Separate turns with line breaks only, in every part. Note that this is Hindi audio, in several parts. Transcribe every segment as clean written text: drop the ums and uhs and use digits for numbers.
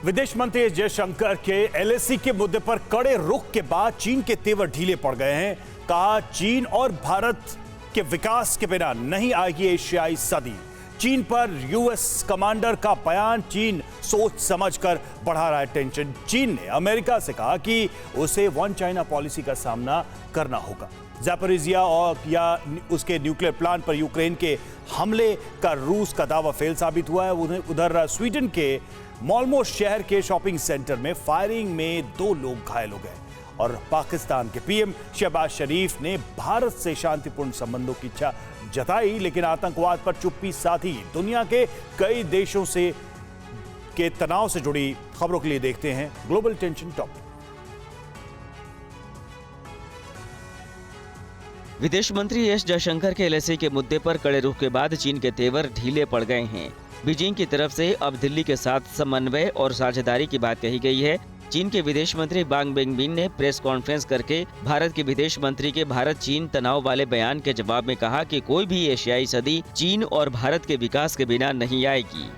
विदेश मंत्री एस जयशंकर के एलएसी के मुद्दे पर कड़े रुख के बाद चीन के तेवर ढीले पड़ गए हैं। कहा, चीन और भारत के विकास के बिना नहीं आएगी एशियाई सदी। चीन पर यूएस कमांडर का बयान, चीन सोच समझकर बढ़ा रहा है टेंशन। चीन ने अमेरिका से कहा कि उसे वन चाइना पॉलिसी का सामना करना होगा। ज़ैपोरिजिया और या उसके न्यूक्लियर प्लांट पर यूक्रेन के हमले का रूस का दावा फेल साबित हुआ है। उधर स्वीडन के माल्मो शहर के शॉपिंग सेंटर में फायरिंग में 2 लोग घायल हो गए। और पाकिस्तान के पीएम शहबाज शरीफ ने भारत से शांतिपूर्ण संबंधों की इच्छा जताई, लेकिन आतंकवाद पर चुप्पी साधी। दुनिया के कई देशों से के तनाव से जुड़ी खबरों के लिए देखते हैं ग्लोबल टेंशन टॉप।
विदेश मंत्री एस जयशंकर के एलएसी के मुद्दे पर कड़े रुख के बाद चीन के तेवर ढीले पड़ गए हैं। बीजिंग की तरफ से अब दिल्ली के साथ समन्वय और साझेदारी की बात कही गई है। चीन के विदेश मंत्री वांग वेनबिन ने प्रेस कॉन्फ्रेंस करके भारत के विदेश मंत्री के भारत चीन तनाव वाले बयान के जवाब में कहा कि कोई भी एशियाई सदी चीन और भारत के विकास के बिना नहीं आएगी।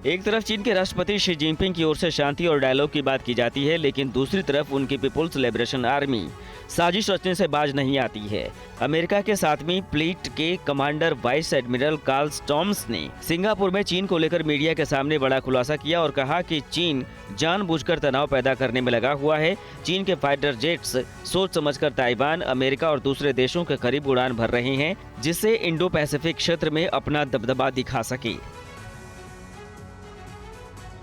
एक तरफ चीन के राष्ट्रपति शी जिनपिंग की ओर से शांति और डायलॉग की बात की जाती है, लेकिन दूसरी तरफ उनकी पीपुल्स लिबरेशन आर्मी साजिश रचने से बाज नहीं आती है। अमेरिका के 7वीं फ्लीट के commander vice admiral Carl Storms ने सिंगापुर में चीन को लेकर मीडिया के सामने बड़ा खुलासा किया और कहा कि चीन जानबूझकर तनाव पैदा करने में लगा हुआ है। चीन के फाइटर जेट्स सोच समझकर ताइवान, अमेरिका और दूसरे देशों के करीब उड़ान भर रहे हैं, जिससे इंडो पैसिफिक क्षेत्र में अपना दबदबा दिखा सके।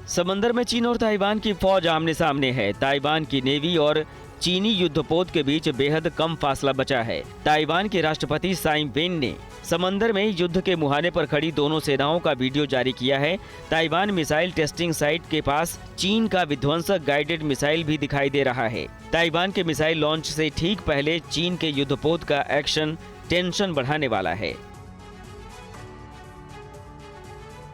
समंदर में चीन और ताइवान की फौज आमने सामने है। ताइवान की नेवी और चीनी युद्धपोत के बीच बेहद कम फासला बचा है। ताइवान के राष्ट्रपति त्साई वेन ने समंदर में युद्ध के मुहाने पर खड़ी दोनों सेनाओं का वीडियो जारी किया है। ताइवान मिसाइल टेस्टिंग साइट के पास चीन का विध्वंसक गाइडेड मिसाइल भी दिखाई दे रहा है। ताइवान के मिसाइल लॉन्च से ठीक पहले चीन के युद्धपोत का एक्शन टेंशन बढ़ाने वाला है।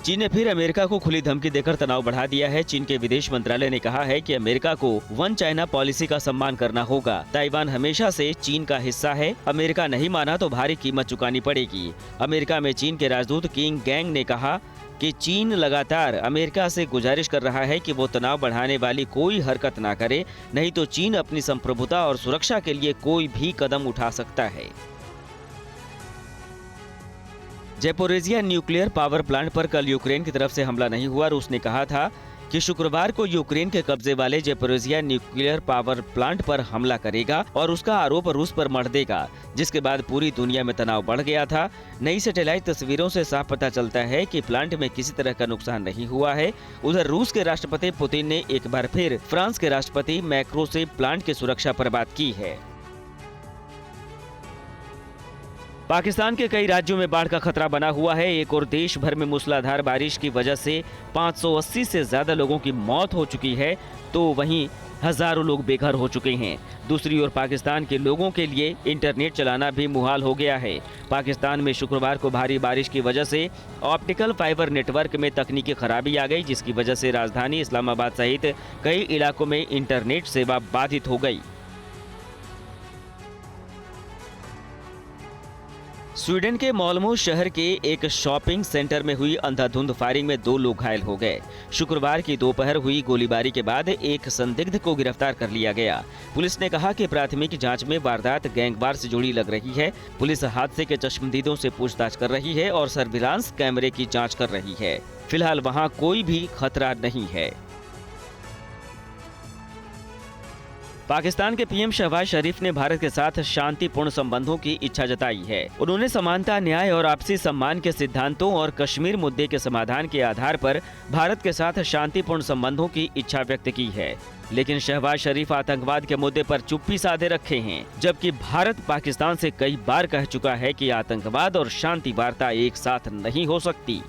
चीन ने फिर अमेरिका को खुली धमकी देकर तनाव बढ़ा दिया है। चीन के विदेश मंत्रालय ने कहा है कि अमेरिका को वन चाइना पॉलिसी का सम्मान करना होगा। ताइवान हमेशा से चीन का हिस्सा है। अमेरिका नहीं माना तो भारी कीमत चुकानी पड़ेगी। अमेरिका में चीन के राजदूत किंग गैंग ने कहा कि चीन लगातार अमेरिका से गुजारिश कर रहा है कि वो तनाव बढ़ाने वाली कोई हरकत ना करे, नहीं तो चीन अपनी संप्रभुता और सुरक्षा के लिए कोई भी कदम उठा सकता है। ज़ैपोरिजिया न्यूक्लियर पावर प्लांट पर कल यूक्रेन की तरफ से हमला नहीं हुआ। रूस ने कहा था कि शुक्रवार को यूक्रेन के कब्जे वाले ज़ैपोरिजिया न्यूक्लियर पावर प्लांट पर हमला करेगा और उसका आरोप रूस पर मढ़ देगा, जिसके बाद पूरी दुनिया में तनाव बढ़ गया था। नई सैटेलाइट तस्वीरों से साफ पता चलता है कि प्लांट में किसी तरह का नुकसान नहीं हुआ है। उधर रूस के राष्ट्रपति पुतिन ने एक बार फिर फ्रांस के राष्ट्रपति मैक्रों से प्लांट की सुरक्षा पर बात की है। पाकिस्तान के कई राज्यों में बाढ़ का खतरा बना हुआ है। एक और देश भर में मूसलाधार बारिश की वजह से 580 से ज्यादा लोगों की मौत हो चुकी है, तो वहीं हजारों लोग बेघर हो चुके हैं। दूसरी ओर पाकिस्तान के लोगों के लिए इंटरनेट चलाना भी मुहाल हो गया है। पाकिस्तान में शुक्रवार को भारी बारिश की वजह से ऑप्टिकल फाइबर नेटवर्क में तकनीकी खराबी आ गई, जिसकी वजह से राजधानी इस्लामाबाद सहित कई इलाकों में इंटरनेट सेवा बाधित हो गई। स्वीडन के माल्मो शहर के एक शॉपिंग सेंटर में हुई अंधाधुंध फायरिंग में 2 लोग घायल हो गए। शुक्रवार की दोपहर हुई गोलीबारी के बाद एक संदिग्ध को गिरफ्तार कर लिया गया। पुलिस ने कहा कि प्राथमिक जांच में वारदात गैंगवार से जुड़ी लग रही है। पुलिस हादसे के चश्मदीदों से पूछताछ कर रही है और सर्विलांस कैमरे की जाँच कर रही है। फिलहाल वहाँ कोई भी खतरा नहीं है। पाकिस्तान के पीएम शहबाज शरीफ ने भारत के साथ शांतिपूर्ण संबंधों की इच्छा जताई है। उन्होंने समानता, न्याय और आपसी सम्मान के सिद्धांतों और कश्मीर मुद्दे के समाधान के आधार पर भारत के साथ शांतिपूर्ण संबंधों की इच्छा व्यक्त की है। लेकिन शहबाज शरीफ आतंकवाद के मुद्दे पर चुप्पी साधे रखे हैं, जबकि भारत पाकिस्तान से कई बार कह चुका है कि आतंकवाद और शांति वार्ता एक साथ नहीं हो सकती।